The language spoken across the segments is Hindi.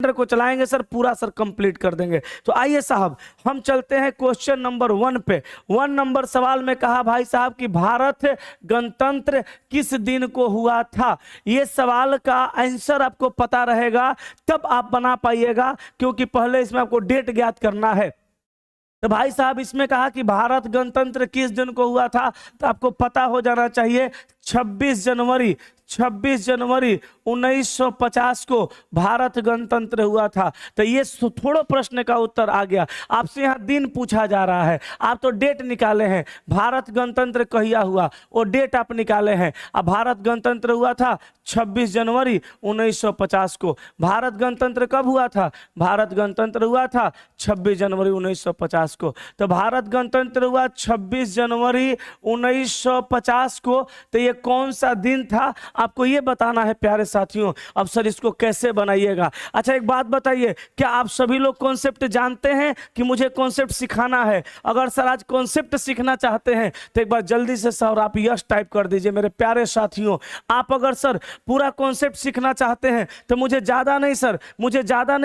को चलाएंगे सर, पूरा सर कंप्लीट कर देंगे। तो आइए साहब हम चलते हैं क्वेश्चन नंबर 1 पे। 1 नंबर सवाल में कहा भाई साहब कि भारत गणतंत्र किस दिन को हुआ था। ये सवाल का आंसर आपको पता रहेगा तब आप बना पाइएगा, क्योंकि पहले इसमें आपको डेट ज्ञात करना है। तो भाई साहब इसमें कहा कि भारत गणतंत्र किस दिन को हुआ था, तो आपको पता हो जाना चाहिए 26 जनवरी 1950 को भारत गणतंत्र हुआ था। तो ये थोड़ा प्रश्न का उत्तर आ गया। आपसे यहाँ दिन पूछा जा रहा है, आप तो डेट निकाले हैं, भारत गणतंत्र कहिया हुआ वो डेट आप निकाले हैं। अब भारत गणतंत्र हुआ था 26 जनवरी 1950 को। भारत गणतंत्र कब हुआ था? भारत गणतंत्र हुआ था 26 जनवरी 1950 को। तो भारत गणतंत्र हुआ 26 जनवरी 1950 को। तो ये कौन सा दिन था आपको ये बताना है प्यारे साथियों। अब सर इसको कैसे बनाइएगा? अच्छा एक बात बताइए, क्या आप सभी लोग कॉन्सेप्ट जानते हैं कि मुझे कॉन्सेप्ट सिखाना है? अगर सर आज कॉन्सेप्ट सीखना चाहते हैं तो एक बार जल्दी से सर आप यस टाइप कर दीजिए मेरे प्यारे साथियों। आप अगर सर पूरा कॉन्सेप्ट सीखना चाहते हैं तो मुझे ज़्यादा नहीं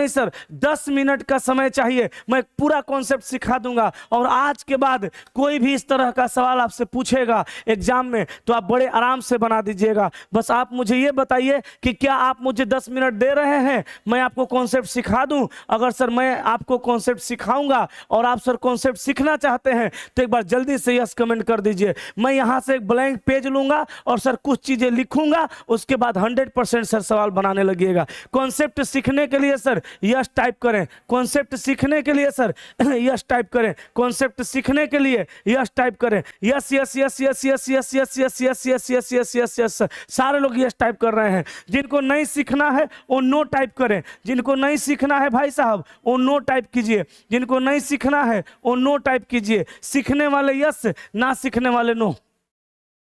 सर 10 मिनट का समय चाहिए, मैं पूरा कॉन्सेप्ट सिखा दूंगा। और आज के बाद कोई भी इस तरह का सवाल आपसे पूछेगा एग्जाम में तो आप बड़े आराम से बना दीजिएगा। बस आप मुझे ये बताइए कि क्या आप मुझे 10 मिनट दे रहे हैं, मैं आपको कॉन्सेप्ट सिखा दूं? अगर सर मैं आपको कॉन्सेप्ट सिखाऊंगा और आप सर कॉन्सेप्ट सीखना चाहते हैं तो एक बार जल्दी से यस कमेंट कर दीजिए। मैं यहां से एक ब्लैंक पेज लूंगा और सर कुछ चीजें लिखूंगा, उसके बाद 100% सर सवाल बनाने लगिएगा। कॉन्सेप्ट सीखने के लिए सर यस टाइप करें, कॉन्सेप्ट सीखने के लिए सर यस टाइप करें, कॉन्सेप्ट सीखने के लिए यस टाइप करें। Yes yes yes yes yes yes yes yes yes yes yes yes yes yes सारे लोग यस टाइप कर रहे हैं। जिनको नहीं सीखना है वो नो टाइप करें, जिनको नहीं सीखना है भाई साहब वो नो टाइप कीजिए, जिनको नहीं सीखना है वो नो टाइप कीजिए। सीखने वाले यस, ना सीखने वाले नो।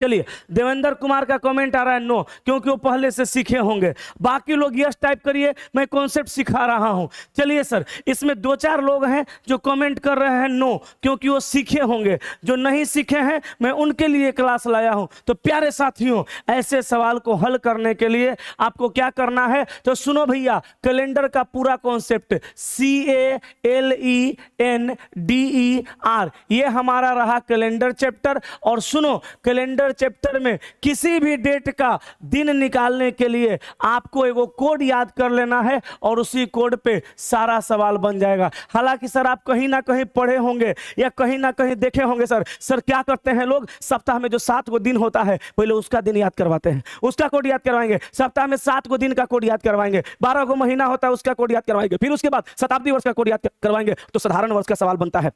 चलिए देवेंद्र कुमार का कमेंट आ रहा है नो, क्योंकि वो पहले से सीखे होंगे। बाकी लोग यस टाइप करिए, मैं कॉन्सेप्ट सिखा रहा हूं। चलिए सर इसमें 2-4 लोग हैं जो कमेंट कर रहे हैं नो, क्योंकि वो सीखे होंगे। जो नहीं सीखे हैं मैं उनके लिए क्लास लाया हूं। तो प्यारे साथियों ऐसे सवाल को हल करने के लिए आपको क्या करना है तो सुनो भैया, कैलेंडर का पूरा कॉन्सेप्ट CALENDER ये हमारा रहा कैलेंडर चैप्टर। और सुनो कैलेंडर चैप्टर में किसी भी डेट का दिन निकालने के लिए आपको एगो कोड याद कर लेना है और उसी कोड पे सारा सवाल बन जाएगा। हालांकि सर आप कहीं ना कहीं पढ़े होंगे या कहीं ना कहीं देखे होंगे सर क्या करते हैं लोग, सप्ताह में जो 7 गो दिन होता है पहले उसका दिन याद करवाते हैं, उसका कोड याद करवाएंगे। सप्ताह में 7 गो दिन का कोड याद करवाएंगे। 12 गो महीना होता है उसका कोड याद करवाएंगे। फिर उसके बाद शताब्दी वर्ष का कोड याद करवाएंगे तो साधारण वर्ष का सवाल बनता है।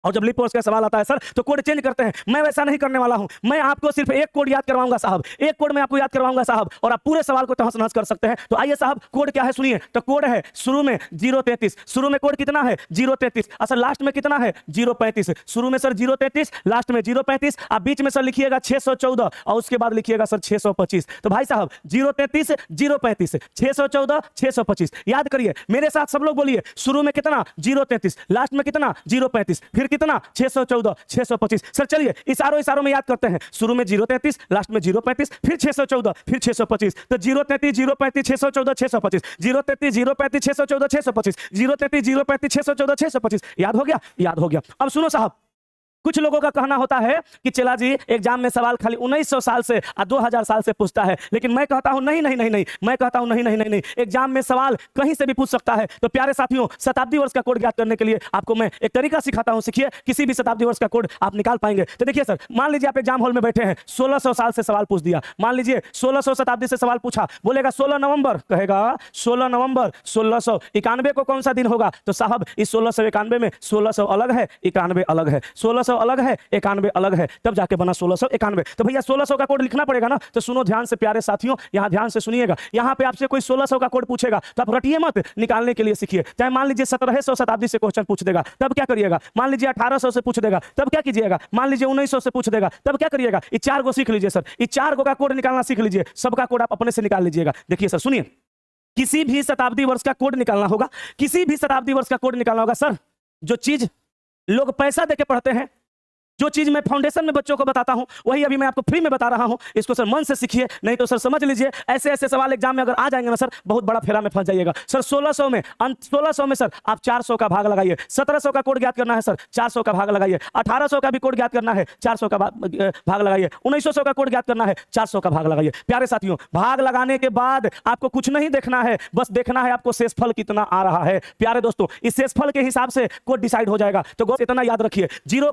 और जब लीप वर्ष का सवाल आता है सर तो कोड चेंज करते हैं। मैं वैसा नहीं करने वाला हूं, मैं आपको सिर्फ एक कोड याद करवाऊंगा साहब, एक कोड मैं आपको याद करवाऊंगा साहब, और आप पूरे सवाल को तहस नहस कर सकते हैं। तो आइए साहब कोड क्या है सुनिए। तो कोड है शुरू में 033, शुरू में कोड कितना है 033, सर लास्ट में कितना है 035। शुरू में सर 033, लास्ट में 035, आप बीच में सर लिखिएगा 614 और उसके बाद लिखिएगा सर 625। तो भाई साहब 033 035 614 625 याद करिए मेरे साथ सब लोग बोलिए। शुरू में कितना 033, लास्ट में कितना 035, फिर कितना 614 625। सर चलिए इशारों में याद करते हैं। शुरू में 033, लास्ट में 035, फिर 614, फिर 625। तो 033 035 614 625, 033 035 614 625, 033 035 614 625। याद हो गया? याद हो गया। अब सुनो साहब, कुछ लोगों का कहना होता है कि चला जी एग्जाम में सवाल खाली 1900 साल से 2000 साल से पूछता है, लेकिन मैं कहता हूं नहीं, मैं कहता हूं नहीं, एग्जाम में सवाल कहीं से भी पूछ सकता है। तो प्यारे साथियों शताब्दी वर्ष का कोड ज्ञात करने के लिए आपको मैं एक तरीका सिखाता हूं, सीखिए। किसी भी शताब्दी वर्ष का कोड आप निकाल पाएंगे। तो देखिए सर, मान लीजिए आप एग्जाम हॉल में बैठे हैं, 1600 साल से सवाल पूछ दिया। मान लीजिए 1600 शताब्दी से सवाल पूछा, बोलेगा 16 नवंबर, कहेगा 16 नवंबर 1691 को कौन सा दिन होगा? तो साहब इस 1691 में 1600 अलग है, 91 अलग है, 1600 अलग है, 91 अलग है, तब जाके बना 1691। तो भैया 1600 का कोड लिखना पड़ेगा ना। तो सुनो ध्यान से प्यारे साथियों, यहां ध्यान से सुनिएगा। यहां पे आपसे कोई 1600 का कोड पूछेगा तो आप रटिए मत, निकालने के लिए सीखिए। चाहे मान लीजिए 1700 शताब्दी से क्वेश्चन पूछ देगा, तब क्या करिएगा? मान लीजिए 1800 से पूछ देगा, तब क्या कीजिएगा? मान लीजिए 1900 से पूछ देगा, तब क्या करिएगा? ये 4 गो सीख लीजिए सर, ये 4 गो का कोड निकालना सीख लीजिए। सबका कोड आप अपने से निकाल लीजिएगा। देखिए सर सुनिए, किसी भी शताब्दी वर्ष का कोड निकालना होगा, किसी भी शताब्दी वर्ष का कोड निकालना होगा सर। जो चीज लोग पैसा देके पढ़ते हैं जो चीज मैं फाउंडेशन में बच्चों को बताता हूं वही अभी मैं आपको फ्री में बता रहा हूं। इसको सर मन से सीखिए, नहीं तो सर समझ लीजिए ऐसे ऐसे सवाल एग्जाम में अगर आ जाएंगे ना सर, बहुत बड़ा फेरा में फंस जाइएगा। सर 1600 में 1600 में सर आप 400 का भाग लगाइए। 1700 का कोड ज्ञात करना है सर, 400 का भाग लगाइए। 1800 का भी कोड ज्ञात करना है, 400 का भाग लगाइए। 1900 का कोड ज्ञात करना है, 400 का भाग लगाइए। प्यारे साथियों, भाग लगाने के बाद आपको कुछ नहीं देखना है, बस देखना है आपको शेषफल कितना आ रहा है। प्यारे दोस्तों, इस शेषफल के हिसाब से कोड डिसाइड हो जाएगा। तो इतना याद रखिए, जीरो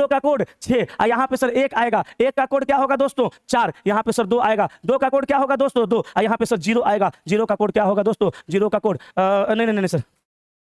का कोड 6, यहाँ पे सर 1 आएगा। 1 का कोड क्या होगा दोस्तों? 4। यहाँ पे सर 2 आएगा। 2 का कोड क्या होगा दोस्तों? 2। यहाँ पे सर 0 आएगा। 0 का कोड क्या होगा दोस्तों? 0 का कोड नहीं सर,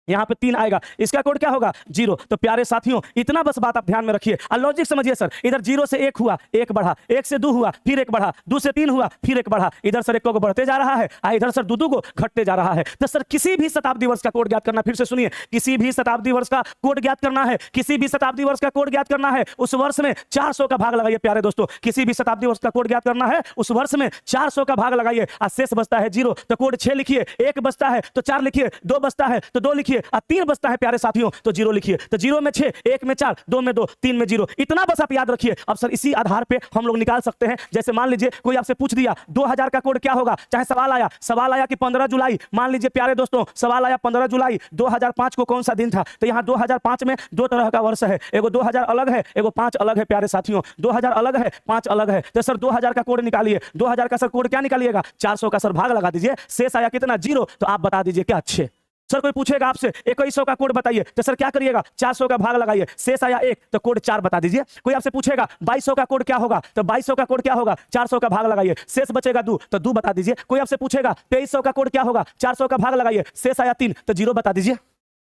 यहाँ पे 3 आएगा। इसका कोड क्या होगा? 0। तो प्यारे साथियों, इतना बस बात आप ध्यान में रखिए और लॉजिक समझिए। सर इधर 0 से 1 हुआ, 1 बढ़ा, 1 से 2 हुआ, फिर 1 बढ़ा, 2 से 3 हुआ, फिर 1 बढ़ा। इधर सर 1 को बढ़ते जा रहा है, इधर सर 2 को घटते जा रहा है। तो सर किसी भी शताब्दी वर्ष का कोड ज्ञात करना, फिर से सुनिए, किसी भी शताब्दी वर्ष का कोड ज्ञात करना है, किसी भी शताब्दी वर्ष का कोड ज्ञात करना है, उस वर्ष में 400 का भाग लगाइए। प्यारे दोस्तों, किसी भी शताब्दी वर्ष का कोड ज्ञात करना है, उस वर्ष में 400 का भाग लगाइए। शेष बचता है 0, तो कोड 6 लिखिए। 1 बचता है तो 4 लिखिए, 2 बचता है तो 2 लिखिए, और 3 बचता है प्यारे साथियों तो 0 लिखिए। तो 0 में 6, 1 में 4, 2 में 2, 3 में 0। इतना बस आप याद रखिए। अब सर इसी आधार पे हम लोग निकाल सकते हैं। जैसे मान लीजिए कोई आपसे पूछ दिया 2000 का कोड क्या होगा, चाहे सवाल आया कि 15 जुलाई, मान लीजिए प्यारे दोस्तों सवाल आया 15 जुलाई 2005 को कौन सा दिन था, तो यहाँ 2005 में 2 तरह का वर्ष है, एगो 2000 अलग है, एगो 5 अलग है। प्यारे साथियों 2000 अलग है, 5 अलग है। तो सर 2000 का कोड निकालिए। 2000 का सर कोड क्या निकालिएगा? 400 का सर भाग लगा दीजिए। शेष आया कितना? 0। तो आप बता दीजिए क्या? 6। सर कोई पूछेगा आपसे 2100 का कोड बताइए, तो सर क्या करिएगा? 400 का भाग लगाइए। शेष आया 1, तो कोड 4 बता दीजिए। कोई आपसे पूछेगा 2200 का कोड क्या होगा, तो 2200 का कोड क्या होगा? 400 का भाग लगाइए। शेष बचेगा 2, तो 2 बता दीजिए। कोई आपसे पूछेगा 2300 का कोड क्या होगा, 400 का भाग लगाइए। शेष आया 3, तो 0 बता दीजिए।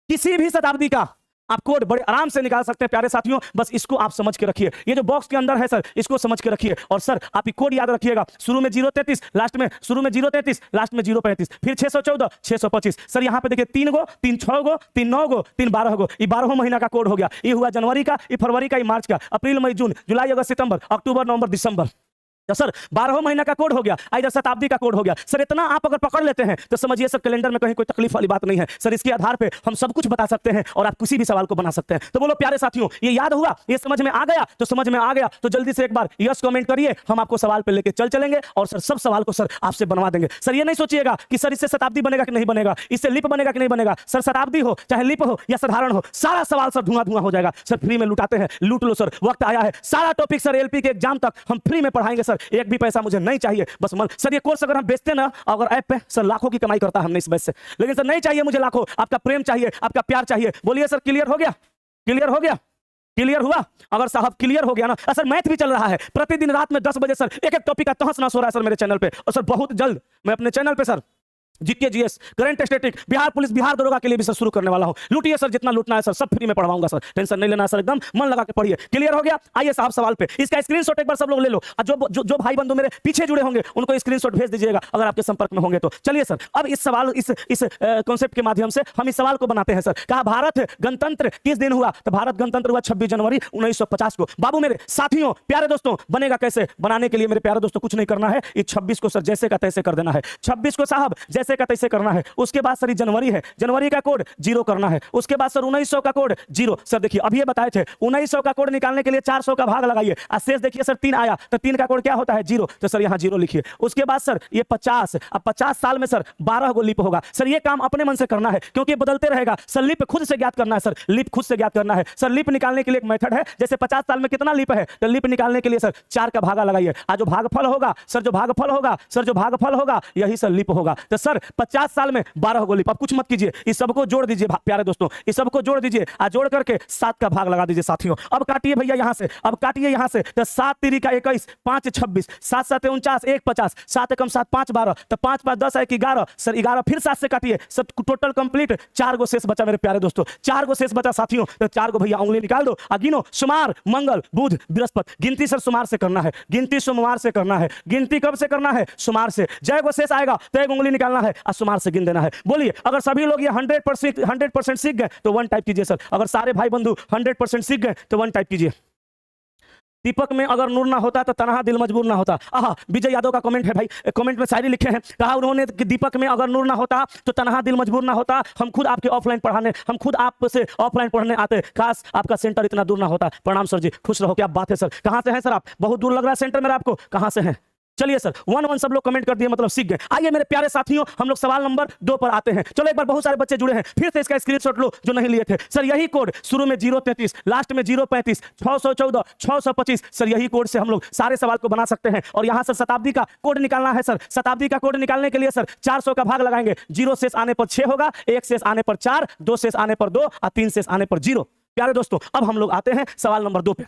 किसी भी शताब्दी का आप कोड बड़े आराम से निकाल सकते हैं प्यारे साथियों। बस इसको आप समझ के रखिए, ये जो बॉक्स के अंदर है सर इसको समझ के रखिए। और सर आप ये कोड याद रखिएगा, शुरू में 033, लास्ट में शुरू में 033, लास्ट में 035, फिर 614, 625। सर यहाँ पे देखिए 3 गो, 3 6 गो, 3 9 गो, 3 12 गो। ये 12 महीना का कोड हो गया। ये हुआ जनवरी का, ये फरवरी का, ये मार्च का, अप्रैल मई जून जुलाई अगस्त सितंबर अक्टूबर नवंबर दिसंबर। तो सर 12 महीना का कोड हो गया, इधर शताब्दी का कोड हो गया। सर इतना आप अगर पकड़ लेते हैं तो समझिए सर कैलेंडर में कहीं कोई तकलीफ वाली बात नहीं है। सर इसके आधार पे हम सब कुछ बता सकते हैं और आप किसी भी सवाल को बना सकते हैं। तो बोलो प्यारे साथियों, ये याद हुआ, ये समझ में आ गया? तो समझ में आ गया तो जल्दी से एक बार यस कमेंट करिए, हम आपको सवाल पे लेके चलेंगे और सर सब सवाल को सर आपसे बनवा देंगे। सर ये नहीं सोचिएगा कि सर इससे शताब्दी बनेगा कि नहीं बनेगा, इससे लिप बनेगा कि नहीं बनेगा। सर शताब्दी हो चाहे लिप हो या साधारण हो, सारा सवाल सर धुआं हो जाएगा। सर फ्री में लुटाते हैं, लूट लो सर। वक्त आया है, सारा टॉपिक सर एलपी के एग्जाम तक हम फ्री में पढ़ाएंगे। सर एक भी पैसा मुझे नहीं चाहिए, बस मन। सर ये कोर्स अगर हम बेचते ना, अगर ऐप पे सर लाखों की कमाई करता हमने इस बैच से, लेकिन सर नहीं चाहिए मुझे लाखों, आपका प्रेम चाहिए, आपका प्यार चाहिए। बोलिए सर क्लियर हो गया? क्लियर हो गया? क्लियर हुआ? अगर साहब क्लियर हो गया ना, सर मैथ भी चल रहा है प्रतिदिन रात में 10 बजे सर एक टॉपिक का तहस नहस हो रहा है सर मेरे चैनल पे। और सर बहुत जल्द मैं अपने चैनल पे sir GK GS, current static, Bihar police, Bihar दरोगा के लिए भी सर शुरू करने वाला हूं। लूटिए सर जितना लूटना है सर, सब फ्री में पढ़वाऊंगा सर, टेंशन नहीं लेना सर, एकदम मन लगा के पढ़िए। क्लियर हो गया? आइए साहब सवाल पे, इसका स्क्रीनशॉट एक बार सब लोग ले लो। और जो भाई बंधु मेरे पीछे जुड़े होंगे उनको स्क्रीनशॉट भेज दीजिएगा अगर आपके संपर्क में होंगे तो। चलिए सर अब इस सवाल इस कॉन्सेप्ट के माध्यम से हम इस सवाल को बनाते हैं। सर कहा भारत गणतंत्र किस दिन हुआ? तो भारत गणतंत्र हुआ 26 जनवरी 1950 को। बाबू मेरे साथियों प्यारे दोस्तों, बनेगा कैसे? बनाने के लिए मेरे प्यारे दोस्तों कुछ नहीं करना है, इस 26 को सर जैसे का तैसे कर देना है। 26 को साहब जैसे का तैसे करना है। उसके बाद सर जनवरी है, जनवरी का कोड 0 करना है। उसके बाद सर 1900 का कोड 0। सर देखिए अभी ये बताए थे 1900 का कोड निकालने के लिए 400 का भाग लगाइए। शेष देखिए सर 3 आया, तो 3 का कोड क्या होता है? 0। तो सर यहाँ 0 लिखिए। उसके बाद सर ये 50, अब 50 साल में सर 12 को लिप होगा। सर ये काम अपने मन से करना है क्योंकि बदलते रहेगा। सर लिप खुद से ज्ञात करना है। सर लिप खुद से ज्ञात करना है। सर लिप निकालने के लिए एक मेथड है, जैसे 50 साल में कितना लिप है, तो लिप निकालने के लिए सर 4 का भागा लगाइए। आज जो भागफल होगा सर, जो भागफल होगा सर, जो भागफल होगा यही सर लिप होगा। तो सर 50 साल में 12 को लिप। अब कुछ मत कीजिए, इस सबको जोड़ दीजिए प्यारे दोस्तों, इस सबको जोड़ दीजिए, जोड़ करके 7 का भाग लगा दीजिए साथियों। अब काटिए भैया यहां से, अब काटिए यहां से, तो 7 3 का 21, 5 26, 7 7 49, 1 50, 7 एकम 7 5 12, तो 5 5 10 1 11। सर 11 फिर 7 से काटिए, सब टोटल कंप्लीट। 4 गो शेष बचा मेरे प्यारे दोस्तों, 4 गो शेष बचा साथियों। तो 4 को भैया उंगली निकाल दो, गिनो। सोमवार, मंगल, बुध, बृहस्पति। गिनती सर सोमवार से करना है, गिनती सोमवार से करना है। गिनती कब से करना है? सोमवार से। जय गो शेष आएगा तो एक उंगली निकालना है और सोमवार से गिन देना है। बोलिए अगर सभी लोग ये 100% सीख गए तो 1 टाइप कीजिए सर। अगर सारे भाई बंधु 100% सीख गए तो 1 टाइप कीजिए। दीपक में अगर नूर ना होता तो तनहा दिल मजबूर ना होता। आहा, विजय यादव का कमेंट है भाई, कमेंट में शायरी लिखे हैं, कहा उन्होंने कि दीपक में अगर नूर ना होता तो तनहा दिल मजबूर ना होता, हम खुद आपके ऑफलाइन पढ़ाने, हम खुद आपसे ऑफलाइन पढ़ने आते, काश आपका सेंटर इतना दूर ना होता। प्रणाम सर जी, खुश रहो, क्या बात है सर। कहाँ से हैं सर आप? बहुत दूर लग रहा है सेंटर मेरा आपको, कहाँ से हैं? चलिए सर, 1-1 सब लोग कमेंट कर दिए, मतलब सीख गए। आइए मेरे प्यारे साथियों, हम लोग सवाल नंबर 2 पर आते हैं। चलो एक बार, बहुत सारे बच्चे जुड़े हैं, फिर से इसका स्क्रीनशॉट लो जो नहीं लिए थे। सर यही कोड शुरू में 033, लास्ट में 035, 614, 625, सर यही कोड से हम लोग सारे सवाल को बना सकते हैं। और यहाँ सर शताब्दी का कोड निकालना है। सर शताब्दी का कोड निकालने के लिए सर 400 का भाग लगाएंगे। 0 शेष आने पर 6 होगा, 1 शेष आने पर 4, 2 शेष आने पर 2 और 3 शेष आने पर 0। प्यारे दोस्तों, अब हम लोग आते हैं सवाल नंबर 2 पे।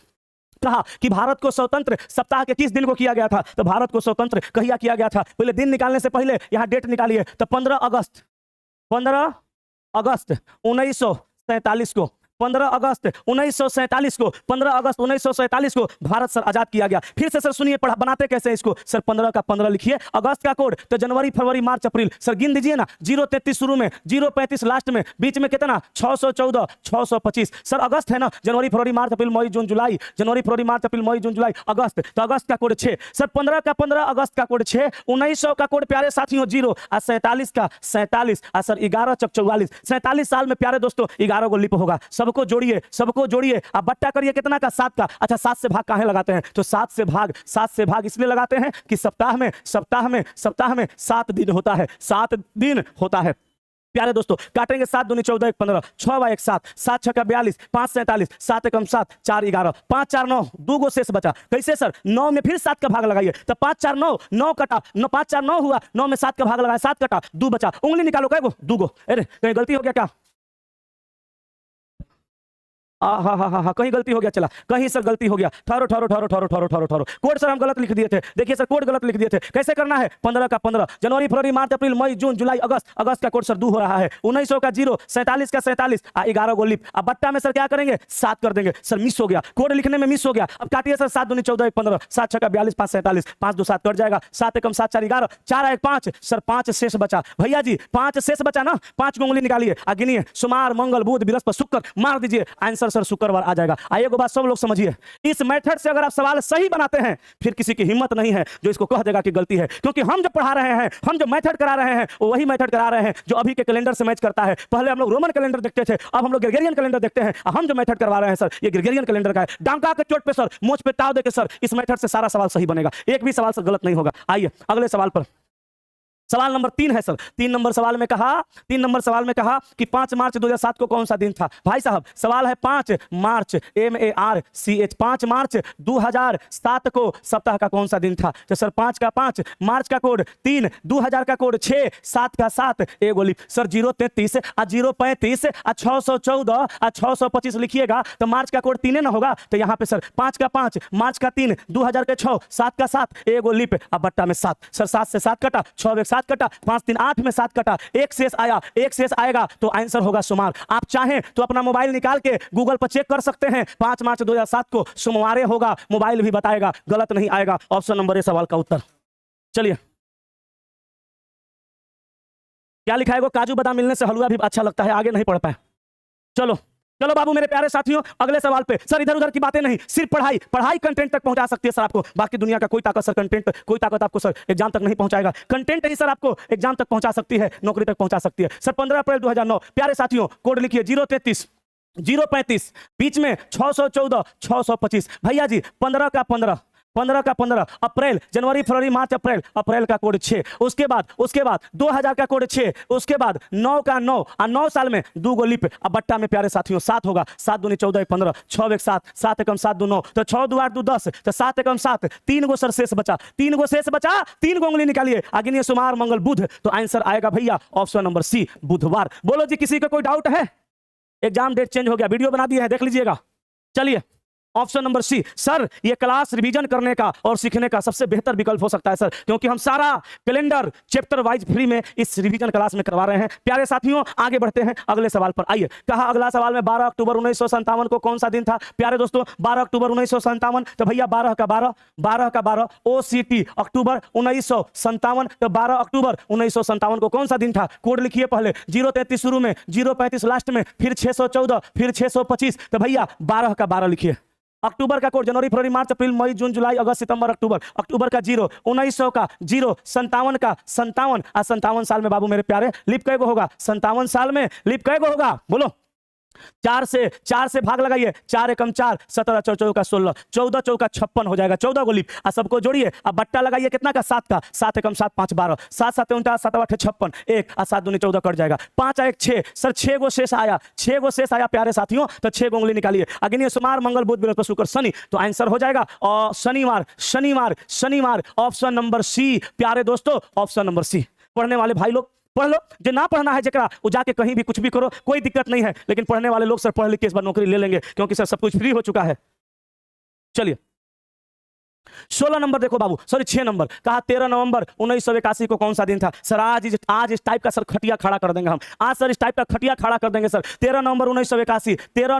कहा कि भारत को स्वतंत्र सप्ताह के किस दिन को किया गया था? तो भारत को स्वतंत्र कहिया किया गया था? पहले दिन निकालने से पहले यहां डेट निकालिए। तो 15 अगस्त 1947 को, 15 अगस्त 1947 को, 15 अगस्त 1947 को भारत सर आजाद किया गया। फिर से सर सुनिए, पढ़ा बनाते कैसे इसको। सर 15 का 15 लिखिए, अगस्त का कोड तो जनवरी, फरवरी, मार्च, अप्रैल। सर गिन दीजिए ना, 033 शुरू में, 035 लास्ट में, बीच में कितना? 614, 625। सर अगस्त है ना, जनवरी, फरवरी, मार्च, अप्रैल, मई, जून, जुलाई, जनवरी, फरवरी, मार्च, अप्रैल, मई, जून, जुलाई, अगस्त। तो अगस्त का कोड 6। सर 15 का 15, अगस्त का कोड 6, 1900 का कोड प्यारे साथियों 0, और 47 का 47, और सर 11 चक 44, 47 साल में प्यारे दोस्तों 11 को लिप होगा। सबको जोड़िए, सबको जोड़िए, आप बट्टा करिए कितना का? 7 का। अच्छा 7 से भाग काहे लगाते हैं? तो 7 से भाग इसलिए लगाते हैं कि सप्ताह में 7 दिन होता है, 7 दिन होता है। प्यारे दोस्तों काटेंगे 7 दूनी 14, 1 15, 6 × 1 7, 7 × 6 42, 5 47, 7 × 7 4 11, 5 4 9, 2 गो शेष बचा। कैसे सर? 9 में फिर 7 का भाग लगाइए, तो 5 4 9, 9 कटा, 5 4 9 हुआ, 9 में 7 का भाग लगाया, 7 कटा, 2 बचा। उंगली निकालो, कई गो? 2 गो। अरे कहीं गलती हो गया क्या? हाँ, कहीं गलती हो गया, चला कहीं सर गलती हो गया। ठहरो कोड सर हम गलत लिख दिए थे। देखिए सर कोड गलत लिख दिए थे। कैसे करना है? 15 का 15, जनवरी, फरवरी, मार्च, अप्रैल, मई, जून, जुलाई, अगस्त। अगस्त का कोड सर 2 हो रहा है। 1900 का 0, 47 का 47, 11 को लिप। अब बट्टा में सर क्या करेंगे? 7 कर देंगे। सर मिस हो गया, कोड लिखने में मिस हो गया। अब काटिए सर, 7 दूनी 14, 1 15, 7 6 42, 5 47, 5 2 7 कट जाएगा, 7 1 7 4 11, 4 1 5। सर 5 शेष बचा भैया जी, 5 शेष बचा ना। 5 को उंगली निकालिए, गिनिए, सोमवार, मंगल, बुध, बृहस्पति, शुक्र, मार दीजिए, आंसर सर शुक्रवार आ जाएगा। आइए को बात सब लोग समझिए, इस मेथड से अगर आप सवाल सही बनाते हैं फिर किसी की हिम्मत नहीं है जो इसको कह देगा कि गलती है। क्योंकि हम जो पढ़ा रहे हैं, हम जो मेथड करा रहे हैं, वो वही मेथड करा रहे हैं जो अभी के कैलेंडर से मैच करता है। पहले हम लोग रोमन कैलेंडर देखते थे, अब हम लोग ग्रेगोरियन कैलेंडर देखते हैं। हम जो मेथड करवा रहे हैं सर, ये ग्रेगोरियन कैलेंडर का है। डांका के चोट पे सर, मोच पे ताव देके सर, इस मेथड से सारा सवाल सही बनेगा, एक भी सवाल सर गलत नहीं होगा। आइए अगले सवाल पर। सवाल नंबर 3 है सर। 3 नंबर सवाल में कहा कि 5 मार्च 2007 को कौन सा दिन था? भाई साहब सवाल है 5 मार्च, MARCH, 5 मार्च 2007 को सप्ताह का कौन सा दिन था? तो सर 5 का 5, मार्च का कोड 3, 2000 का कोड 6, 7 का 7, एगो लिप। सर 033 और 035 और 614 और 625 लिखिएगा तो मार्च का कोड 3 ना होगा। तो यहाँ पे सर 5 का 5, मार्च का 3, 2000 के 6, 7 का 7, एगो लिप। अब बट्टा में 7। सर 7 से 7 कटा, 6 1 7 कटा, 5 3 8 में 7 कटा, 1 शेष आया, 1 शेष आएगा तो आंसर होगा सोमवार। आप चाहें तो अपना मोबाइल निकाल के गूगल पर चेक कर सकते हैं, 5 मार्च 2007 को सोमवार होगा, मोबाइल भी बताएगा, गलत नहीं आएगा। ऑप्शन नंबर ए सवाल का उत्तर। चलिए क्या लिखा है? वो काजू बादाम मिलने से हलवा भी अच्छा लगता है। आगे नहीं पढ़ पाए। चलो बाबू मेरे प्यारे साथियों, अगले सवाल पे। सर इधर उधर की बातें नहीं, सिर्फ पढ़ाई कंटेंट तक पहुंचा सकती है सर आपको। बाकी दुनिया का कोई ताकत सर, कंटेंट कोई ताकत आपको सर एग्जाम तक नहीं पहुंचाएगा। कंटेंट ही सर आपको एग्जाम तक पहुंचा सकती है, नौकरी तक पहुंचा सकती है। सर 15 अप्रैल 2009, प्यारे साथियों कोड लिखिए 033, 035, बीच में 614, 625। भैया जी 15 का 15, 15 का 15, अप्रैल, जनवरी, फरवरी, मार्च, अप्रैल, अप्रैल का कोड 6। उसके बाद 2000 का कोड 6। उसके बाद 9 का 9, और 9 साल में 2 गो लिप। अब बट्टा में प्यारे साथियों 7 होगा, 7 दूनी 14, 15, 6 1 7, 7 1 7 2 9, तो 6 2 8 2 10, तो 7 1 7, 3 गो सर शेष बचा, 3 गो शेष बचा, 3 गो उंगली निकालिए, आगे सोमवार, मंगल, बुध। तो आंसर आएगा भैया ऑप्शन नंबर सी, बुधवार। बोलो जी किसी का कोई डाउट है? एग्जाम डेट चेंज हो गया, वीडियो बना दिए हैं, देख लीजिएगा। चलिए ऑप्शन नंबर सी। सर ये क्लास रिवीजन करने का और सीखने का सबसे बेहतर विकल्प हो सकता है सर, क्योंकि हम सारा कैलेंडर चैप्टर वाइज फ्री में इस रिवीजन क्लास में करवा रहे हैं। प्यारे साथियों आगे बढ़ते हैं अगले सवाल पर। आइए कहा अगला सवाल में 12 अक्टूबर 1957 को कौन सा दिन था? प्यारे दोस्तों 12 अक्टूबर 1957, तो भैया 12 का 12 OCT अक्टूबर 1957, तो 12 अक्टूबर 1957 को कौन सा दिन था? कोड लिखिए पहले 033 शुरू में, 035 लास्ट में, फिर 614, फिर 625, तो भैया 12 का 12 लिखिए। अक्टूबर का कोड जनवरी फरवरी मार्च अप्रैल मई जून जुलाई अगस्त सितंबर अक्टूबर, अक्टूबर का 0, 1900 का 0, 57 का 57, 57 साल में बाबू मेरे प्यारे लिप कैगो होगा, 57 साल में लिप कैगो होगा, बोलो। 4 से भाग लगाइए, 4 एकम 4, 17 चौका 16, 14 चौका 56 हो जाएगा, 14 को लिप। अब सबको जोड़िए, अब बट्टा लगाइए कितना का, 7 का, 7 एकम 7, 5 12, 7 7 49, 7 8 56, 1 और 7 दूनी 14 कट जाएगा, 5 1 6, सर 6 गो शेष आया, 6 गो शेष आया प्यारे साथियों, तो 6 गो उंगली निकालिए, अग्नि सोमवार मंगल बुध बृहस्पति शुक्र शनि, तो आंसर हो जाएगा और शनिवार शनिवार शनिवार, ऑप्शन नंबर सी प्यारे दोस्तों, ऑप्शन नंबर सी। पढ़ने वाले भाई लोग पढ़ लो, जो ना पढ़ना है जरा वो जाके कहीं भी कुछ भी करो, कोई दिक्कत नहीं है, लेकिन पढ़ने वाले लोग सर पढ़ लिख के इस बार नौकरी ले लेंगे, क्योंकि सर सब कुछ फ्री हो चुका है। चलिए 16 नंबर देखो बाबू, सॉरी 6 नंबर कहा 13 नवंबर 1981 को कौन सा दिन था? सर आज इस टाइप का सर खटिया खड़ा कर देंगे हम, आज सर इस टाइप का खटिया खड़ा कर देंगे सर। 13 नवंबर 1981, 13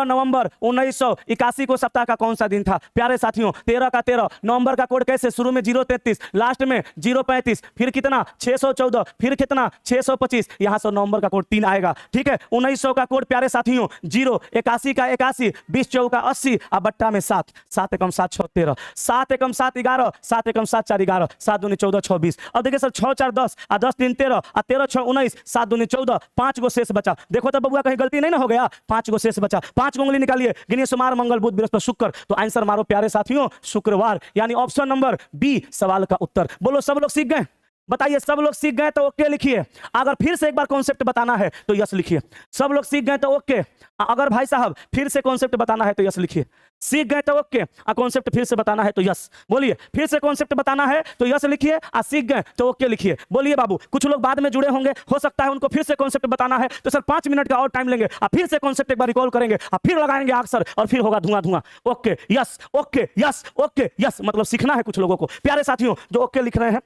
नवंबर 1981 को सप्ताह का कौन सा दिन था प्यारे साथियों? 13 का 13, नवंबर का कोड कैसे, शुरू में 033, लास्ट में 035, फिर कितना 614, फिर कितना 625, यहां से नवंबर का कोड 3 आएगा, ठीक है। 1900 का कोड प्यारे साथियों 0, 81 का 81, 20 चौका 80, अब बट्टा में 7, 7 एकम 7 6 13, 7 एकम 7 11, 7 एकम 7 4 11, 7 दूनी 14 26। अब देखिए सर 6 4 10 और 10 3 13 और 13 6 19, 7 दूनी 14, 5 गो शेष बचा। देखो तो बबुआ कहीं गलती नहीं ना हो गया, 5 गो शेष बचा, 5 उंगली निकालिए, गिनिए सोमवार मंगल बुध बृहस्पति शुक्र, तो आंसर मारो प्यारे साथियों शुक्रवार, यानी ऑप्शन नंबर बी सवाल का उत्तर। बोलो सब लोग सीख गए? बताइए सब लोग सीख गए तो ओके लिखिए, अगर फिर से एक बार कॉन्सेप्ट बताना है तो यस लिखिए। सब लोग सीख गए तो ओके, अगर भाई साहब फिर से कॉन्सेप्ट बताना है तो यस लिखिए। सीख गए तो ओके, कॉन्सेप्ट फिर से बताना है तो यस बोलिए, फिर से कॉन्सेप्ट बताना है तो यस लिखिए, सीख गए तो ओके लिखिए। बोलिए बाबू, कुछ लोग बाद में जुड़े होंगे, हो सकता है उनको फिर से कॉन्सेप्ट बताना है, तो सर 5 मिनट का और टाइम लेंगे, फिर से कॉन्सेप्ट एक बार रिकॉल करेंगे, फिर लगाएंगे आग सर, और फिर होगा धुआं धुआं। Okay yes okay yes okay yes, मतलब सीखना है कुछ लोगों को प्यारे साथियों जो ओके लिख रहे हैं।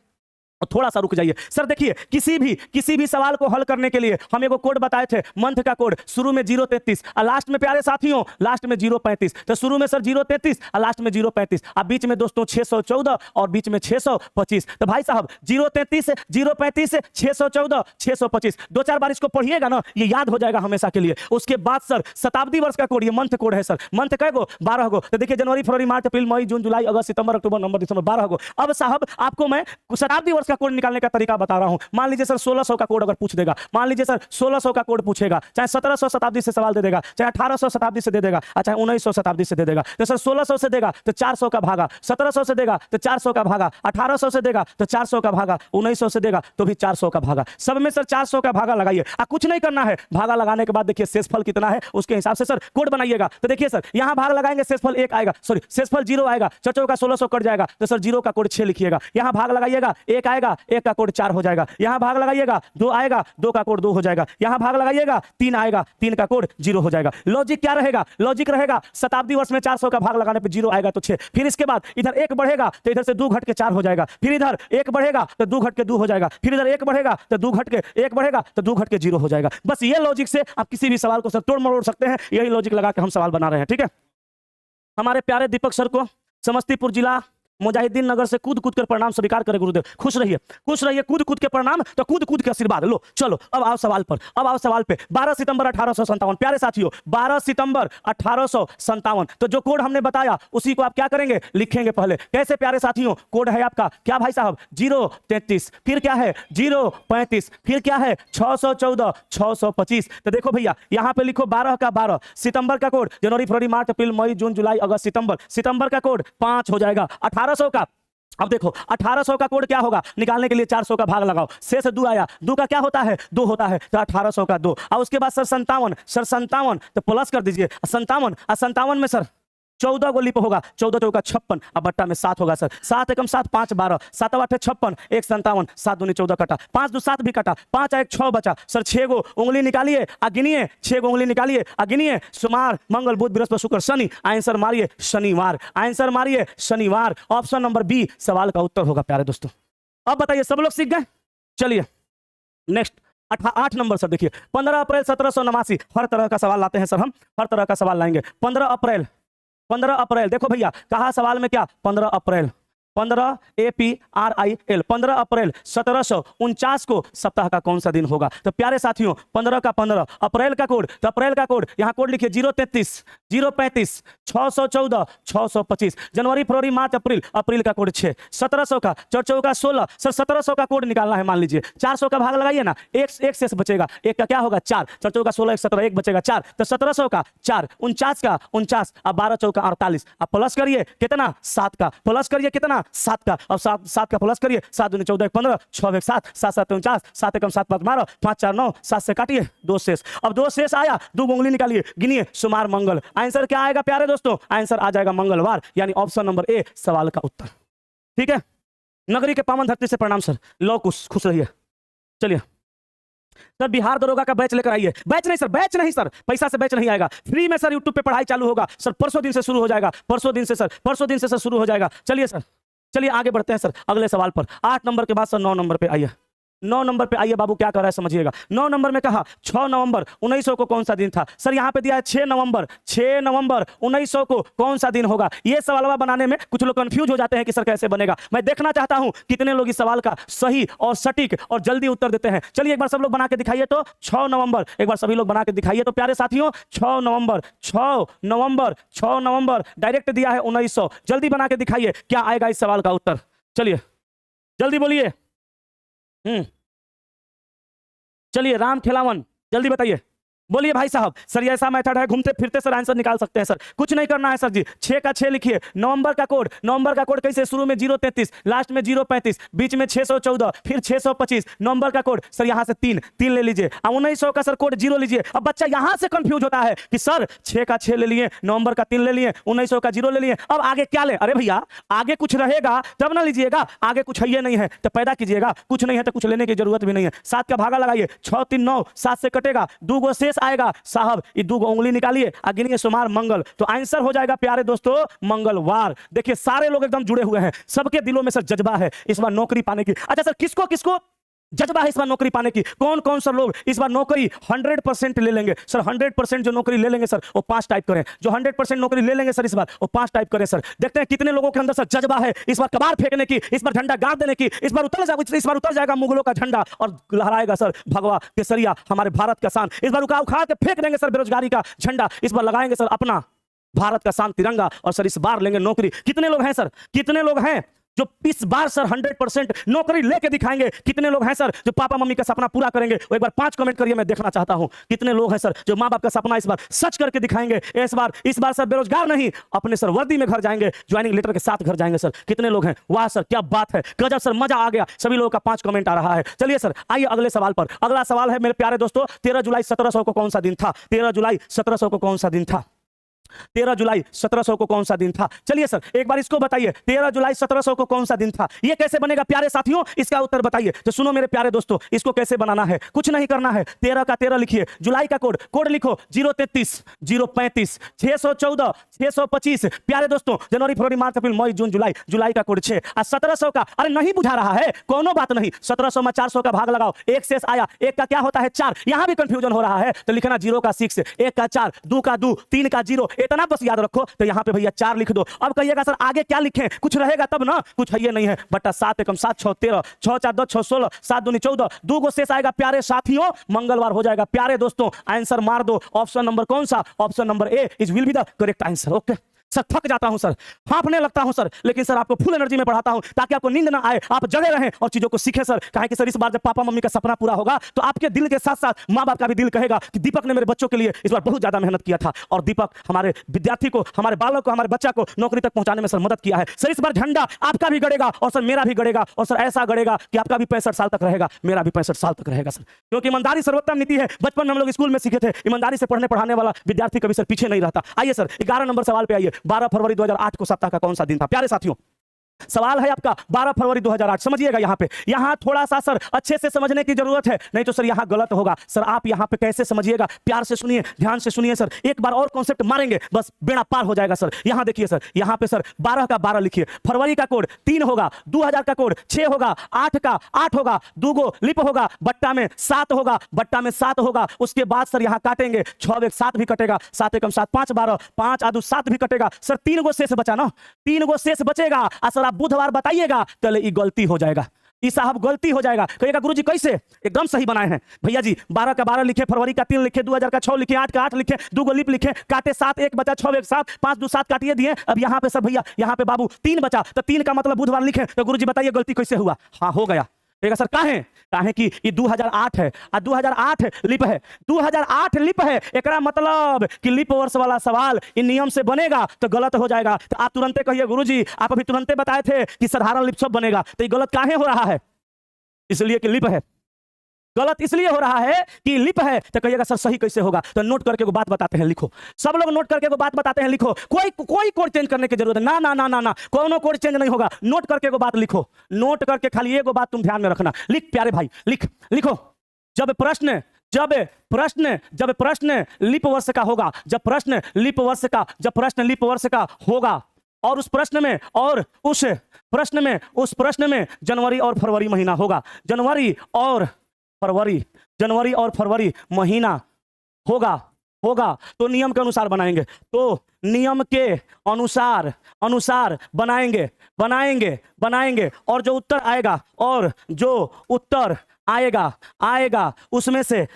और थोड़ा सा रुक जाइए सर, देखिए किसी भी सवाल को हल करने के लिए हम एगो कोड बताए थे, मंथ का कोड, शुरू में 033 और लास्ट में प्यारे साथियों लास्ट में 035, तो शुरू में सर 033 और लास्ट में 035, अब बीच में दोस्तों 614 और बीच में 625, तो भाई साहब 033 035 614 625, 2-4 बार इसको पढ़िएगा ना, ये याद हो जाएगा हमेशा के लिए। उसके बाद सर शताब्दी वर्ष का कोड, ये मंथ कोड है सर, मंथ कै गो 12 गो, तो देखिए जनवरी फरवरी मार्च अप्रैल मई जून जुलाई अगस्त सितंबर अक्टूबर नवंबर दिसंबर 12 गो। अब साहब आपको मैं शताब्दी वर्ष का कोड निकालने का तरीका बता रहा हूं। मान लीजिए सर 1600 का कोड अगर पूछ देगा, मान लीजिए सर 1600 का कोड पूछेगा, चाहे 1700 शताब्दी से सवाल दे देगा, चाहे 1800 शताब्दी से दे देगा, चाहे 1900 शताब्दी से दे देगा, तो सर 1600 से देगा तो 400 का भागा, 1700 से देगा तो 400 का भागा, 1800 से देगा तो 400 का भागा, 1900 से देगा तो भी 400 का भागा, सब में सर 400 का भागा लगाइए। कुछ नहीं करना है, भागा लगाने के बाद देखिए शेषफल कितना है उसके हिसाब से सर कोड बनाइएगा। तो देखिए सर यहां भाग लगाएंगे, शेषफल 1 आएगा, सॉरी शेषफल 0 आएगा, 4 का 1600 कट जाएगा, तो सर 0 का कोड 6 लिखिएगा। यहां भाग लगाइएगा 1 आएगा, 1 का कोड 4 हो जाएगा, यहां भाग लगाइएगा 2 आएगा, 2 का कोड 2 हो जाएगा, यहां भाग लगाइएगा 3 आएगा, 3 का कोड 0 हो जाएगा। लॉजिक क्या रहेगा? लॉजिक रहेगा शताब्दी वर्ष में 400 का भाग लगाने पे 0 आएगा तो 6, फिर इसके बाद इधर 1 बढ़ेगा तो इधर से 2 घट के 4 हो जाएगा, फिर इधर 1 बढ़ेगा तो 2 घट के 2 हो जाएगा, फिर इधर 1 बढ़ेगा तो 2 घट के 1 बढ़ेगा तो 2 घट के 0 हो जाएगा। बस ये लॉजिक से आप किसी भी सवाल को सर तोड़ मरोड़ सकते हैं, यही लॉजिक लगा के हम सवाल बना रहे हैं, ठीक है। हमारे प्यारे दीपक सर को समस्तीपुर जिला मुजाहिदीन नगर से कूद कूद कर प्रणाम स्वीकार करे गुरुदेव, खुश रहिए कूद कूद के प्रणाम, तो कूद कूद के आशीर्वाद लो। चलो अब आओ सवाल पर, अब आओ सवाल पे। 12 सितंबर 1857 प्यारे साथियों, 12 सितंबर 1857, तो जो कोड हमने बताया उसी को आप क्या करेंगे, लिखेंगे पहले। कैसे प्यारे साथियों? कोड है आपका क्या भाई साहब? 033, फिर क्या है 035, फिर क्या है 614 625। तो देखो भैया यहां पे लिखो 12 का 12, सितंबर का कोड जनवरी फरवरी मार्च अप्रैल मई जून जुलाई अगस्त सितंबर, सितंबर का कोड 5 हो जाएगा। 1800 का, अब देखो 1800 का कोड क्या होगा, निकालने के लिए 400 का भाग लगाओ, शेष 2 आया, 2 का क्या होता है 2 होता है, तो 1800 का 2, और उसके बाद सर 57 तो प्लस कर दीजिए 57 में सर 14 गो लिप होगा, 14 चौका 56, अब बट्टा में 7 होगा सर, 7 एकम 7 5 12, 7 8 56, 1 57, 7 दूनी 14 कटा, 5 2 7 भी कटा, 5 1 6 बचा सर, 6 गो उंगली निकालिए गिनिए, 6 गो उंगली निकालिए गिनिए, सोमवार मंगल बुध बृहस्पति शुक्र शनि, आंसर मारिए शनिवार, आंसर मारिए शनिवार, ऑप्शन नंबर बी सवाल का उत्तर होगा प्यारे दोस्तों। अब बताइए सब लोग सीख गए? चलिए नेक्स्ट 8 नंबर सर देखिए, 15 अप्रैल 1789, हर तरह का सवाल लाते हैं सर हम, हर तरह का सवाल लाएंगे। 15 अप्रैल देखो भैया कहा सवाल में क्या 15 अप्रैल, 15 APRIL 15 अप्रैल 1749 को सप्ताह का कौन सा दिन होगा? तो प्यारे साथियों 15 का 15 अप्रैल का कोड, तो अप्रैल का कोड यहाँ कोड लिखिए 033 035 614 625। जनवरी फरवरी मार्च अप्रैल, अप्रैल का कोड 6। 1700 का 4 का 16। सर 1700 का कोड निकालना है, मान लीजिए 400 का भाग लगाइए ना, एक शेष बचेगा, एक का क्या होगा 4, 4 का 16 1 17, एक बचेगा 4, तो 1700 का 4, 49 का 49, अब 12 चौका 48, अब प्लस करिए कितना 7 का, प्लस करिए कितना 7 का, अब 7 का प्लस करिए, 7 दूनी 14 15, 6 7, 7 7 49, 7 एकम 7 5 12, 5 4 9, 7 से काटिए 2 शेष। अब 2 शेष आया, 2 उंगली निकालिए, गिनिए, सोमवार मंगल। आंसर क्या आएगा प्यारे दोस्तों? आंसर आ जाएगा मंगलवार, यानी ऑप्शन नंबर ए सवाल का उत्तर। ठीक है, नगरी के पावन धरती से प्रणाम सर, लो खुश रहिए। चलिए सर, बिहार दरोगा का बैच लेकर आइए। बैच नहीं सर, बैच नहीं सर, पैसा से बैच नहीं आएगा, फ्री में सर यूट्यूब पे पढ़ाई चालू होगा सर, परसों दिन से शुरू हो जाएगा, परसों दिन से सर शुरू हो जाएगा। चलिए सर, चलिए आगे बढ़ते हैं सर अगले सवाल पर। 8 नंबर के बाद सर 9 नंबर पे आइए। 9 नंबर पे आइए, बाबू क्या कर रहा है समझिएगा। 9 नंबर में कहा 6 नवंबर 1900 को कौन सा दिन था? सर यहाँ पे दिया है 6 नवंबर 1900 को कौन सा दिन होगा? ये सवाल बनाने में कुछ लोग कंफ्यूज हो जाते हैं कि सर कैसे बनेगा। मैं देखना चाहता हूं कितने लोग इस सवाल का सही और सटीक और जल्दी उत्तर देते हैं। चलिए एक बार सब लोग बना के दिखाइए तो 6 नवंबर, एक बार सभी लोग बना के दिखाइए तो प्यारे साथियों 6 नवंबर डायरेक्ट दिया है 1900। जल्दी बना के दिखाइए क्या आएगा इस सवाल का उत्तर। चलिए जल्दी बोलिए। चलिए राम खिलावन जल्दी बताइए, बोलिए भाई साहब। सर ये ऐसा मेथड है, घूमते फिरते सर आंसर निकाल सकते हैं सर, कुछ नहीं करना है सर जी। 6 का 6 लिखिए। नवंबर का कोड कैसे? शुरू में 033, लास्ट में 035, बीच में 614, फिर 625। नवंबर का कोड सर यहाँ से 3 ले लीजिए। 1900 का सर कोड 0 लीजिए। अब बच्चा यहाँ से कंफ्यूज होता है कि सर 6 का 6 ले लिए, नवंबर का 3 ले लिए, 1900 का 0 ले लिए, अब आगे क्या ले? अरे भैया आगे कुछ रहेगा तब ना लीजिएगा, आगे कुछ है नहीं है तो पैदा कीजिएगा, कुछ नहीं है तो कुछ लेने की जरूरत भी नहीं है। 7 का भागा लगाइए, 6 3 9, 7 से कटेगा, 2 गो शेष आएगा साहब, ये 2 उंगली निकालिए, गिनिए सोमवार मंगल, तो आंसर हो जाएगा प्यारे दोस्तों मंगलवार। देखिए सारे लोग एकदम जुड़े हुए हैं, सबके दिलों में सर जज्बा है इस बार नौकरी पाने की। अच्छा सर किसको किसको जज्बा है इस बार नौकरी पाने की? कौन कौन सा लोग इस बार नौकरी 100% ले लेंगे? सर 100% जो नौकरी ले लेंगे सर वो 5 टाइप करें। जो 100% नौकरी ले लेंगे सर इस बार वो 5 टाइप करें सर। देखते हैं कितने लोगों के अंदर सर जज्बा है इस बार कबाड़ फेंकने की, इस बार झंडा गाड़ देने की, इस बार उतर जाएगा मुगलों का झंडा और लहराएगा सर भगवा केसरिया हमारे भारत का शान। इस बार उखाड़ के फेंक देंगे सर बेरोजगारी का झंडा, इस बार लगाएंगे सर अपना भारत का शान तिरंगा और सर इस बार लेंगे नौकरी। कितने लोग हैं सर, कितने लोग हैं जो इस बार सर 100% नौकरी लेके दिखाएंगे? कितने लोग हैं सर जो पापा मम्मी का सपना पूरा करेंगे? वो एक बार 5 कमेंट करिए, मैं देखना चाहता हूं कितने लोग हैं सर जो माँ बाप का सपना इस बार सच करके दिखाएंगे। इस बार सर बेरोजगार नहीं, अपने सर वर्दी में घर जाएंगे, ज्वाइनिंग लेटर के साथ घर जाएंगे सर। कितने लोग हैं? वाह सर क्या बात है, गजब सर, मजा आ गया। सभी लोगों का 5 कमेंट आ रहा है। चलिए सर आइए अगले सवाल पर। अगला सवाल है मेरे प्यारे दोस्तों 13 जुलाई 1700 को कौन सा दिन था? 13 जुलाई 1700 को कौन सा दिन था? 13 जुलाई 1700 को कौन सा दिन था? चलिए सर एक बार इसको बताइए, 13 जुलाई 1700 को कौन सा दिन था? ये कैसे बनेगा प्यारे साथियों, इसका उत्तर बताइए। तो सुनो मेरे प्यारे दोस्तों, इसको कैसे बनाना है, कुछ नहीं करना है। 13 का 13 लिखिए, जुलाई का कोड लिखो 033 035 614 625। प्यारे दोस्तों जनवरी फरवरी मार्च अप्रैल मई जून जुलाई का कोड 6 और 1700 का, अरे नहीं बुझा रहा है कोनो बात नहीं, 1700 में 400 का भाग लगाओ, एक शेष आया, एक का क्या होता है 4, यहां भी कंफ्यूजन हो रहा है तो लिखना 0 का 6, 1 का 4, 2 का 2, 3 का 0, इतना बस याद रखो। तो यहां पे भैया 4 लिख दो। अब कहिएगा सर आगे क्या लिखें, कुछ रहेगा तब ना, कुछ है ये नहीं है, बटा 7 एकम 7 6 13 6 4 2 6 16 7 दूनी 14, 2 गो शेष आएगा प्यारे साथियों, मंगलवार हो जाएगा। प्यारे दोस्तों आंसर मार दो, ऑप्शन नंबर कौन सा? Option number A is will be the correct answer. Okay sir थक जाता हूं सर, हांफने लगता हूं सर, लेकिन सर आपको फुल एनर्जी में पढ़ाता हूं ताकि आपको नींद ना आए, आप जगे रहें और चीजों को सीखें सर। कहें कि सर इस बार जब पापा मम्मी का सपना पूरा होगा तो आपके दिल के साथ साथ माँ बाप का भी दिल कहेगा कि दीपक ने मेरे बच्चों के लिए इस बार बहुत ज्यादा मेहनत किया था और दीपक हमारे विद्यार्थी को, हमारे बालक को, हमारे बच्चा को नौकरी तक पहुंचाने में सर मदद किया है। सर इस बार झंडा आपका भी गड़ेगा और सर मेरा भी गड़ेगा और सर ऐसा गड़ेगा कि आपका भी 65 साल तक रहेगा, मेरा भी 65 साल तक रहेगा सर, क्योंकि ईमानदारी सर्वोत्तम नीति है। बचपन में हम लोग स्कूल में सीखे थे, ईमानदारी से पढ़ने पढ़ाने वाला विद्यार्थी कभी सर पीछे नहीं रहता। आइए सर 11 नंबर सवाल पे आइए। 12 फरवरी 2008 को सप्ताह का कौन सा दिन था? प्यारे साथियों सवाल है आपका 12 फरवरी 2008। समझिएगा यहाँ पे, यहाँ थोड़ा सा सर अच्छे से समझने की जरूरत है, नहीं तो सर यहाँ गलत होगा। सर आप यहाँ पे कैसे समझिएगा, प्यार से सुनिए, ध्यान से सुनिए सर, एक बार और कॉन्सेप्ट मारेंगे बस बेड़ा पार हो जाएगा सर। यहाँ देखिए सर, यहाँ पे सर 12 का 12 लिखिए, फरवरी का कोड 3 होगा, 2000 का कोड 6 होगा, 8 का 8 होगा, 2 गो लिप होगा, बट्टा में 7 होगा, बट्टा में 7 होगा। उसके बाद सर यहाँ काटेंगे, 6 1 7 भी कटेगा, 7 एकम 7 5 12, 5 आदू 7 भी कटेगा सर, 3 गो शेष बचा ना, 3 गो शेष बचेगा। सर आप बुधवार बताइएगा तो ये गलती हो जाएगा, ये साहब गलती हो जाएगा। कहिएगा गुरुजी कैसे? एकदम सही बनाए हैं भैया जी। 12 का 12 लिखे, फरवरी का 3 लिखे, 2000 का 6 लिखे, 8 का 8 लिखे, 2 गो लिप लिखे, काटे 7, 1 बचा 6 एक 7, 5 2 7 काटिए दिए। अब यहाँ पे सर भैया, यहाँ पे बाबू 3 बचा, तो 3 का मतलब बुधवार लिखे। तो गुरुजी बताइए गलती कैसे हुआ? हाँ हो गया। कहेगा सर काहे कि ये 2008 है और 2008 लिप है, 2008 लिप है, एकरा मतलब कि लिप वर्ष वाला सवाल इन नियम से बनेगा तो गलत हो जाएगा। तो आप तुरंते कहिए गुरुजी आप अभी तुरंते बताए थे कि साधारण लिप सब बनेगा, तो ये गलत काहे हो रहा है? इसलिए कि लिप है। गलत इसलिए हो रहा है कि लिप है। तो कहिएगा सर सही कैसे होगा? तो नोट करके को बात बताते हैं, लिखो। सब लोग नोट करके को बात बताते हैं, लिखो। कोई कोड चेंज करने की जरूरत है ना, ना ना ना ना, कोनो कोड चेंज नहीं होगा। नोट करके को बात लिखो, नोट करके खाली एक बात तुम ध्यान में रखना। लिख प्यारे भाई, लिखो। जब प्रश्न लिप वर्ष का होगा, जब प्रश्न लिप वर्ष का होगा और उस प्रश्न में जनवरी और फरवरी महीना होगा, जनवरी और फरवरी महीना होगा, तो नियम के अनुसार बनाएंगे। तो नियम के अनुसार बनाएंगे और जो उत्तर आएगा उसमें से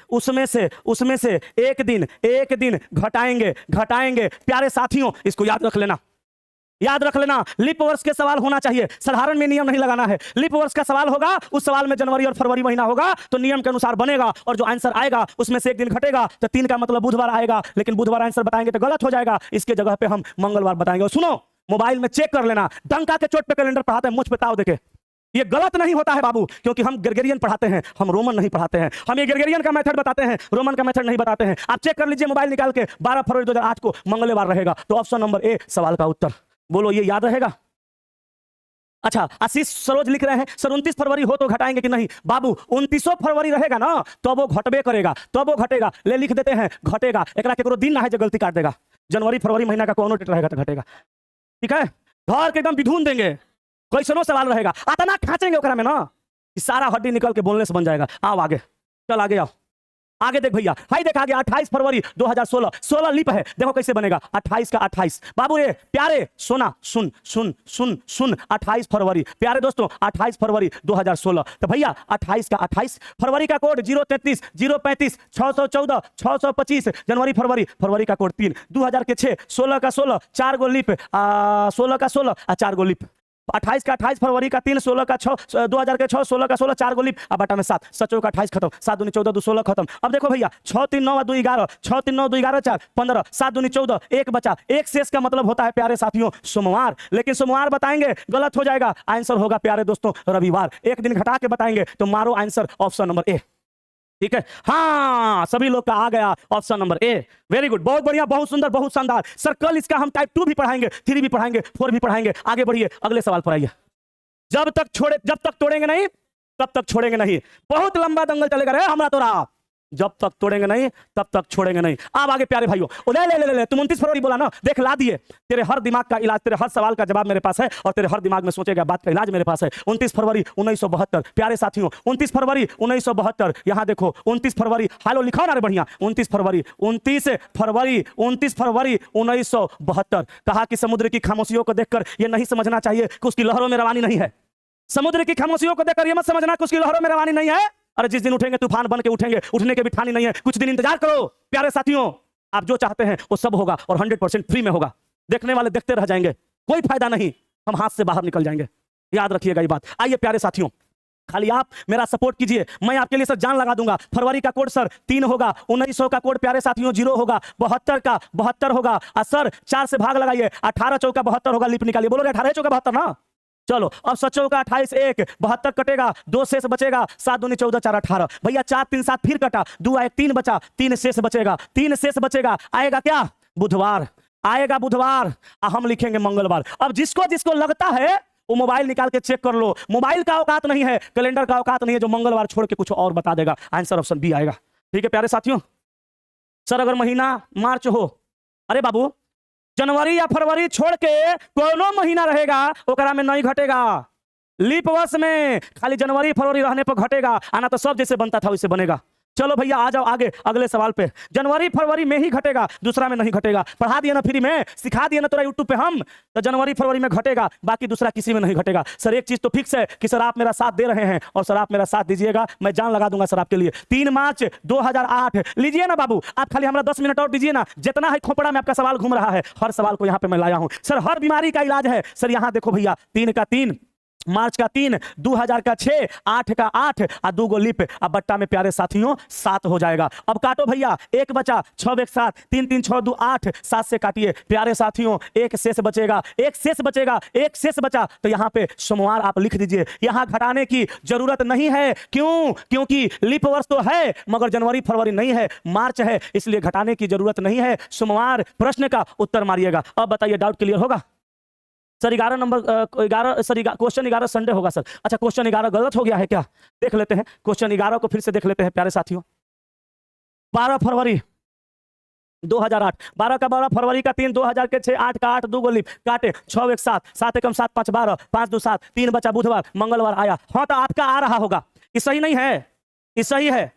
एक दिन घटाएंगे। प्यारे साथियों इसको याद रख लेना, लिप वर्ष के सवाल होना चाहिए, साधारण में नियम नहीं लगाना है। लिप वर्ष का सवाल होगा, उस सवाल में जनवरी और फरवरी महीना होगा, तो नियम के अनुसार बनेगा और जो आंसर आएगा उसमें से एक दिन घटेगा, तो 3 का मतलब बुधवार आएगा। लेकिन बुधवार आंसर बताएंगे तो गलत हो जाएगा, इसके जगह पे हम मंगलवार बताएंगे। और सुनो, मोबाइल में चेक कर लेना, डंका के चोट पे कैलेंडर पढ़ाते हैं, मुझ पे ताव देके। ये गलत नहीं होता है बाबू, क्योंकि हम ग्रेगोरियन पढ़ाते हैं, हम रोमन नहीं पढ़ाते हैं। हम ये ग्रेगोरियन का मेथड बताते हैं, रोमन का मेथड नहीं बताते हैं। आप चेक कर लीजिए मोबाइल निकाल के, 12 फरवरी 2008 को मंगलवार रहेगा, तो ऑप्शन नंबर ए सवाल का उत्तर। बोलो ये याद रहेगा? अच्छा, आशीष सरोज लिख रहे हैं सर 29 फरवरी हो तो घटाएंगे कि नहीं? बाबू 29 फरवरी रहेगा ना तो वो घटबे करेगा, तो वो घटेगा। ले लिख देते हैं घटेगा, एकरा केकरो दिन ना है जो गलती काट देगा। जनवरी फरवरी महीना का कोनो डेट रहेगा तो घटेगा, ठीक है? घर के एकदम विधून देंगे, कैसनो सवाल रहेगा, आतना खाचेंगे ओकरा में ना कि सारा हड्डी निकल के बोलने से बन जाएगा। आओ आगे, चल आगे आओ, आगे देख भैया, हाई देख आगे। 28 फरवरी 2016, 16 लिप है, देखो कैसे बनेगा। 28 का 28, बाबू रे प्यारे सोना सुन 28 फरवरी, प्यारे दोस्तों 28 फरवरी 2016। तो भैया 28 का 28, फरवरी का कोड 033, 035, 614, 625, जनवरी फरवरी का कोड 3, 2000 के 6, 16 का 16, 4 गो लिप, 16 का 16 और 4 गो लिप। 28 का 28, फरवरी का 3, 16 का 6, 2000 के 6, 16 का 16, 4 गो लिप, अब बटा में 7, 7 का 28 खत्म, 7 दूनी 14, 2 16 खत्म। अब देखो भैया 6 3 9 2 11, 6 3 9 2 11 4 15, 7 दूनी 14, 1 बचा, 1 शेष का मतलब होता है प्यारे साथियों सोमवार। लेकिन सोमवार बताएंगे गलत हो जाएगा, आंसर होगा प्यारे दोस्तों रविवार। एक दिन घटा के बताएंगे तो मारो आंसर ऑप्शन नंबर ए, ठीक है? हाँ, सभी लोग का आ गया option number A, very good, बहुत बढ़िया, बहुत सुंदर, बहुत शानदार। सर कल इसका हम टाइप 2 भी पढ़ाएंगे, 3 भी पढ़ाएंगे, 4 भी पढ़ाएंगे। आगे बढ़िए, अगले सवाल पर आइए। जब तक तोड़ेंगे नहीं तब तक छोड़ेंगे नहीं। बहुत लंबा दंगल चलेगा रे हमरा तोरा, जब तक तोड़ेंगे नहीं तब तक छोड़ेंगे नहीं। अब आगे प्यारे भाइयों, ले तुम 29 फरवरी बोला ना, देख ला दिए। तेरे हर दिमाग का इलाज, तेरे हर सवाल का जवाब मेरे पास है और तेरे हर दिमाग में सोचेगा बात का इलाज मेरे पास है। 29 फरवरी 1972, प्यारे साथियों 29 फरवरी 1972, यहां देखो 29 फरवरी, हालो लिखाओ ना रे बढ़िया। 29 फरवरी 1972, कहा कि समुद्र की खामोशियों को देखकर यह नहीं समझना चाहिए कि उसकी लहरों में रवानी नहीं है। समुद्र की खामोशियों को देखकर यह मत समझना कि उसकी लहरों में रवानी नहीं है। अरे जिस दिन उठेंगे तूफान बन के उठेंगे, उठने के भी ठानी नहीं है। कुछ दिन इंतजार करो प्यारे साथियों, आप जो चाहते हैं वो सब होगा और 100% फ्री में होगा। देखने वाले देखते रह जाएंगे, कोई फायदा नहीं, हम हाथ से बाहर निकल जाएंगे, याद रखिएगा ये बात। आइए प्यारे साथियों, खाली आप मेरा सपोर्ट कीजिए, मैं आपके लिए सर जान लगा दूंगा। फरवरी का कोड सर 3 होगा, 1900 का कोड प्यारे साथियों 0 होगा, 72 का 72 होगा, और सर 4 से भाग लगाइए, 18 चौका 72 होगा, लिप निकालिए। बोलोगे 18 चौका 72 ना? चलो अब 7 का 28, 1 72 कटेगा, 2 शेष बचेगा, 7 दूनी 14, 4 18। भैया 4 3 7 फिर कटा, 2 1 3 बचा, 3 शेष बचेगा, 3 शेष बचेगा। आएगा क्या? बुधवार आएगा, बुधवार। हम लिखेंगे मंगलवार। अब जिसको जिसको लगता है वो मोबाइल निकाल के चेक कर लो, मोबाइल का औकात नहीं है, कैलेंडर का औकात नहीं है जो मंगलवार छोड़ के कुछ और बता देगा। आंसर ऑप्शन बी आएगा, ठीक है प्यारे साथियों। सर अगर महीना मार्च हो, अरे बाबू जनवरी या फरवरी छोड़ के कोनो महीना रहेगा ओकरा में नहीं घटेगा। लीप वर्ष में खाली जनवरी फरवरी रहने पर घटेगा, आना तो सब जैसे बनता था वैसे बनेगा। चलो भैया आ जाओ आगे अगले सवाल पे। जनवरी फरवरी में ही घटेगा, दूसरा में नहीं घटेगा। पढ़ा दिया ना फ्री में, सिखा दिया ना तोरा यूट्यूब पे हम, तो जनवरी फरवरी में घटेगा, बाकी दूसरा किसी में नहीं घटेगा। सर एक चीज तो फिक्स है कि सर आप मेरा साथ दे रहे हैं और सर आप मेरा साथ दीजिएगा, मैं जान लगा दूंगा सर आपके लिए। 3 मार्च 2008 लीजिए ना बाबू, आप खाली हमारा 10 मिनट और दीजिए ना। जितना है खोपड़ा में आपका सवाल घूम रहा है, हर सवाल को यहाँ पे मैं लाया हूं। सर हर बीमारी का इलाज है सर, यहाँ देखो भैया 3 का 3, मार्च का 3, 2000 का 6, 8 का 8 और 2 गो लिप। अब बट्टा में प्यारे साथियों 7 हो जाएगा। अब काटो भैया, 1 बचा, 6 एक 7, 3 3 6 2 8, 7 से काटिए प्यारे साथियों, एक शेष बचेगा, एक शेष बचेगा, एक शेष बचा। तो यहाँ पे सोमवार आप लिख दीजिए, यहाँ घटाने की जरूरत नहीं है। क्यों? क्योंकि लिप वर्ष तो है मगर जनवरी फरवरी नहीं है, मार्च है, इसलिए घटाने की जरूरत नहीं है। सोमवार प्रश्न का उत्तर मारिएगा। अब बताइए डाउट क्लियर होगा? Sir 11 number 11 sir question 11 Sunday होगा सर। अच्छा क्वेश्चन 11 गलत हो गया है क्या? देख लेते हैं क्वेश्चन 11 को फिर से देख लेते हैं प्यारे साथियों। 12 फरवरी 2008, 12 का 12, फरवरी का 3, 2000 के 6, 8 का 8, 2 गो लिप काटे, 6 एक 7, 7 एकम 7, 5 12, 5 2 7, 3 बचा, बुधवार मंगलवार आया। हाँ तो आपका आ रहा होगा, ये सही नहीं है, ये सही है,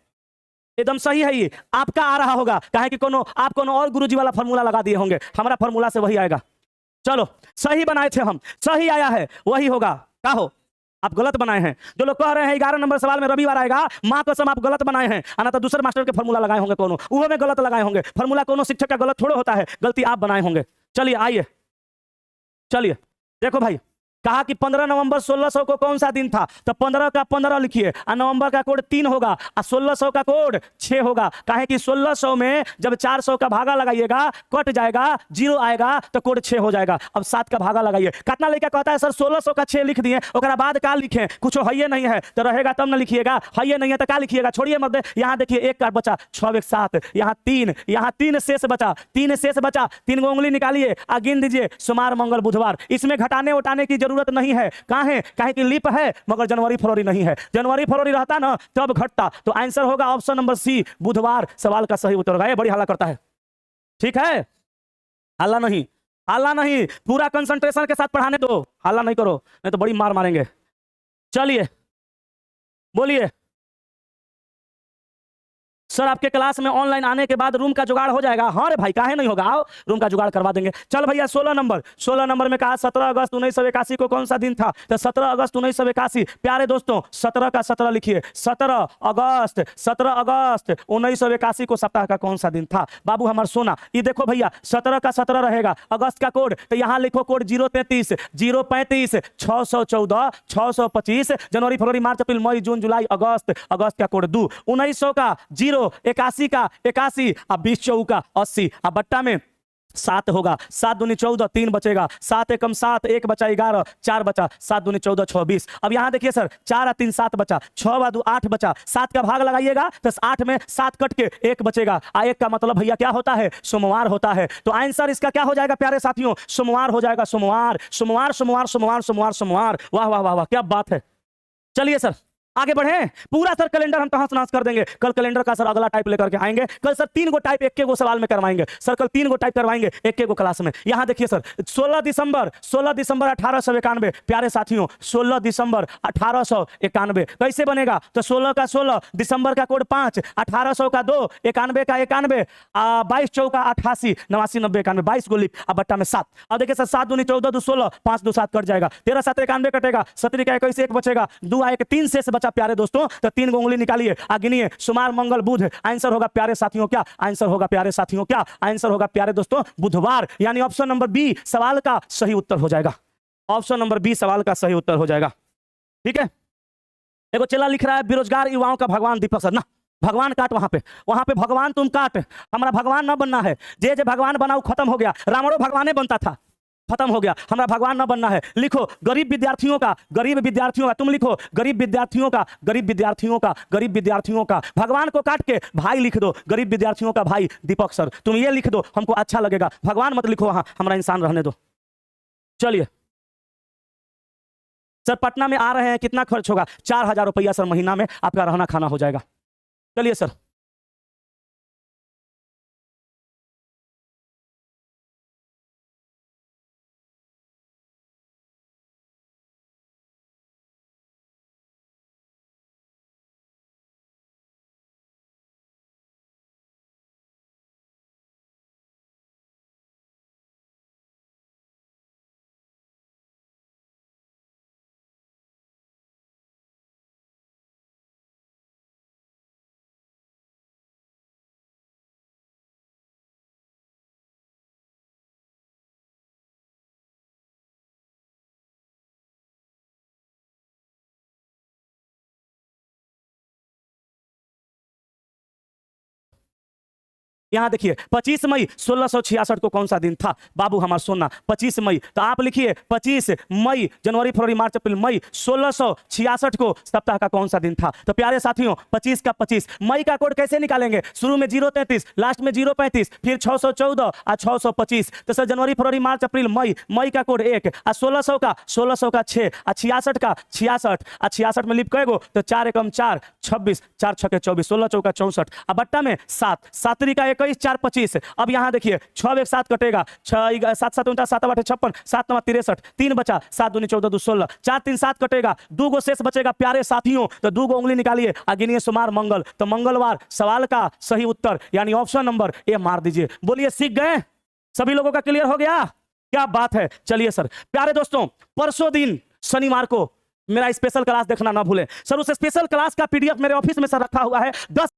एकदम सही है, ये आपका आ रहा होगा। कहे कि आप कोनो और गुरुजी वाला फॉर्मूला लगा दिए होंगे, हमारा फॉर्मूला से वही आएगा। चलो सही बनाए थे हम, सही आया है, वही होगा। क्या हो आप गलत बनाए हैं। जो लोग कह रहे हैं 11 नंबर सवाल में रविवार आएगा, मां कसम आप गलत बनाए हैं। आना तो दूसरे मास्टर के फॉर्मूला लगाए होंगे, कोनो वो में गलत लगाए होंगे। फॉर्मूला कोनो शिक्षक का गलत थोड़ा होता है, गलती आप बनाए होंगे। चलिए आइए, चलिए देखो भाई, कहा कि 15 नवंबर 1600 को कौन सा दिन था, तो 15 का 15 लिखिए, और नवंबर का कोड 3 होगा और 1600 का कोड 6 होगा। कहे कि 1600 में जब 400 का भागा लगाइएगा कट जाएगा, 0 आएगा तो कोड 6 हो जाएगा। अब 7 का भागा लगाइए। कितना लड़का कहता है सर 1600 का 6 लिख दिए, ओकरा बाद का लिखे, कुछ है नहीं है तो रहेगा तब ना लिखिएगा, है नहीं है तो क्या लिखिएगा, छोड़िए मत। यहाँ देखिए 1 का बचा, 6 एक 7, यहाँ 3 शेष बचा, 3 शेष बचा, 3 गो उंगली निकालिए आ गिन दीजिए, सोमवार मंगल बुधवार। इसमें घटाने उठाने की जरूरत नहीं है। कहां है? कहे कि लिप है मगर जनवरी फरवरी नहीं है। जनवरी फरवरी रहता ना तब घटता। तो आंसर होगा ऑप्शन नंबर सी, बुधवार सवाल का सही उत्तर होगा। ये बड़ी हल्ला करता है, ठीक है, हल्ला नहीं, हल्ला नहीं, पूरा कंसंट्रेशन के साथ पढ़ाने दो, हल्ला नहीं करो नहीं तो बड़ी मार मारेंगे। चलिए बोलिए सर आपके क्लास में ऑनलाइन आने के बाद रूम का जुगाड़ हो जाएगा। हाँ रे भाई काहे नहीं होगा, आओ रूम का जुगाड़ करवा देंगे। चल भैया 16 नंबर में कहा 17 अगस्त 1981 को कौन सा दिन था, तो 17 अगस्त 1981। प्यारे दोस्तों 17 का 17 लिखिए, 17 अगस्त 1981 को सप्ताह का कौन सा दिन था। बाबू हमार सोना, ये देखो भैया 17 का 17 रहेगा, अगस्त का कोड तो यहाँ लिखो कोड 033 035 614 625, जनवरी फरवरी मार्च अप्रैल मई जून जुलाई अगस्त, अगस्त का कोड 2, 1900 का 0, 81 का 81 और 20 चौका 80 और बट्टा में 7 होगा, 7 दूनी 14, 3 बचेगा, 7 एकम 7, 1 बचा 11, 4 बचा, 7 दूनी 14 26। अब यहाँ देखिए सर 4 और 3 7 बचा, 6 व 2 8 बचा, 7 का भाग लगाइएगा तो 8 में 7 कट के 1 बचेगा, 1 का मतलब भैया क्या होता है, सोमवार होता है। तो आंसर इसका क्या हो जाएगा प्यारे साथियों, सोमवार हो जाएगा, सोमवार सोमवार सोमवार सोमवार सोमवार सोमवार। वाह वाह वाह वाह क्या बात है। चलिए सर आगे बढ़े, पूरा सर कैलेंडर हम तहस नहस कर देंगे। कल कैलेंडर का सर अगला टाइप लेकर के आएंगे। कल सर 3 गो टाइप एक गो सवाल में करवाएंगे सर, कल 3 गो टाइप करवाएंगे एक गो क्लास में। यहाँ देखिए सर 16 दिसंबर 1891, प्यारे साथियों 16 दिसंबर 1891 कैसे बनेगा, तो 16 का 16, दिसंबर का कोड 5, 1800 का 2, 91 का 91, 22 चौका 88, 89 90 91, 22 गो लिप, अब बट्टा में 7। अब देखिए सर 7 दूनी 14 2 16, 5 2 7 कट जाएगा, 13 7 91 कटेगा, 17 का 21 1 बचेगा, 2 आ 1 3 से बचा प्यारे दोस्तों। तो 3 गो उंगली निकालिए गिनिए, सोमवार मंगल बुध। आंसर होगा प्यारे साथियों क्या, आंसर होगा प्यारे साथियों क्या, आंसर होगा प्यारे दोस्तों बुधवार, यानी ऑप्शन नंबर बी सवाल का सही उत्तर हो जाएगा। ऑप्शन नंबर बी सवाल का सही उत्तर हो जाएगा, ठीक है। देखो चला लिख रहा है बेरोजगार युवाओं का भगवान दीपक सर ना, भगवान काट वहां पे भगवान तुम काट, हमारा भगवान ना बनना है। जे जे भगवान बनाओ खत्म हो गया, रावणों भगवान बनता था, खत्म हो गया, हमारा भगवान ना बनना है। लिखो गरीब विद्यार्थियों का, तुम लिखो गरीब विद्यार्थियों का भगवान को काट के भाई लिख दो, गरीब विद्यार्थियों का भाई दीपक सर, तुम ये लिख दो, हमको अच्छा लगेगा। भगवान मत लिखो वहां, हमारा इंसान रहने दो। चलिए सर पटना में आ रहे हैं, कितना खर्च होगा, 4000 रुपया सर महीना में आपका रहना खाना हो जाएगा। चलिए सर यहाँ देखिए 25 मई 1666 को कौन सा दिन था बाबू हमारा सोना? 25 मई। तो आप लिखिए 25 मई, जनवरी फरवरी मार्च अप्रैल मई 1666 को सप्ताह का कौन सा दिन था? तो प्यारे साथियों 25 का 25, मई का कोड कैसे निकालेंगे? शुरू में 033, लास्ट में 035, फिर 614 और 625। तो सर जनवरी फरवरी मार्च अप्रैल मई, मई का कोड 1 और 1600 का 6 और 66 का 66 और 66 में लिप कहेगो तो 4 एकम 4 26, 4 छके 24, 16 चौका 64 और बट्टा में 7, 7 तरीका 21, 4 25। अब यहाँ देखिए 6 एक 7 कटेगा, 6 7 7 49, 7 8 56, 7 9 63, 3 बचा, 7 दूनी 14 2 16, 4 3 7 कटेगा, 2 गो शेष बचेगा प्यारे साथियों। तो 2 गो उंगली निकालिए और गिनिए सोमवार मंगल। तो मंगलवार सवाल का सही उत्तर यानी ऑप्शन नंबर ए मार दीजिए। बोलिए सीख गए? सभी लोगों का क्लियर हो गया? क्या बात है। चलिए सर प्यारे दोस्तों, परसों दिन शनिवार को मेरा स्पेशल क्लास देखना ना भूलें। सर उस स्पेशल क्लास का पीडीएफ मेरे ऑफिस में सर रखा हुआ है। 10